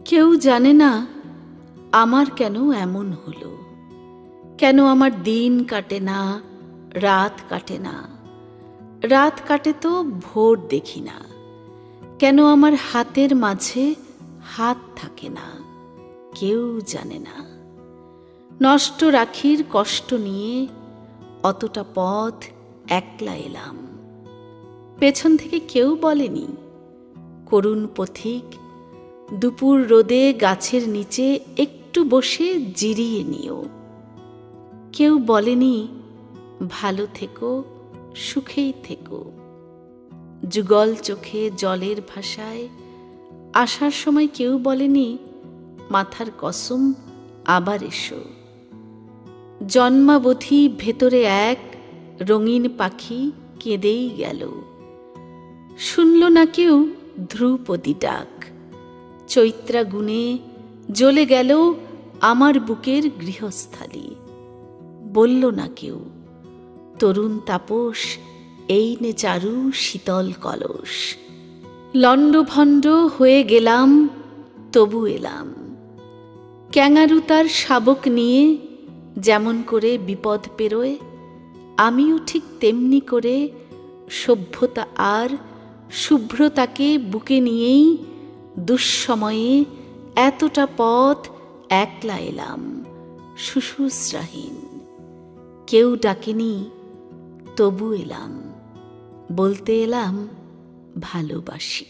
কেউ জানে না আমার কেন এমন হলো, কেন আমার দিন কাটে না, রাত কাটে না। রাত কাটে তো ভোর দেখি না, কেন আমার হাতের মাঝে হাত থাকে না, কেউ জানে না। নষ্ট রাখির কষ্ট নিয়ে অতটা পথ একলা এলাম, পেছন থেকে কেউ বলেনি করুণ পথিক দুপুর রোদে গাছের নিচে একটু বসে জিরিয়ে নিও। কেউ বলেনি ভালো থেকো, সুখেই থেকো। যুগল চোখে জলের ভাষায় আসার সময় কেউ বলেনি মাথার কসম আবার এসো। জন্মাবধি ভেতরে এক রঙিন পাখি কেঁদেই গেল, শুনল না কেউ ধ্রুপদী ডাক। চৈত্রা গুণে জ্বলে গেল আমার বুকের গৃহস্থালী, বলল না কেউ তরুণ তাপস এই নে চারু শীতল কলস। লণ্ডভণ্ড হয়ে গেলাম তবু এলাম, ক্যাঙারু তার শাবক নিয়ে যেমন করে বিপদ পেরোয়, আমিও ঠিক তেমনি করে সভ্যতা আর শুভ্রতাকে বুকে নিয়েই দুঃসময়ে এতটা পথ একলা এলাম শুশ্রূষাহীন। কেউ ডাকেনি তবু এলাম, বলতে এলাম ভালোবাসি।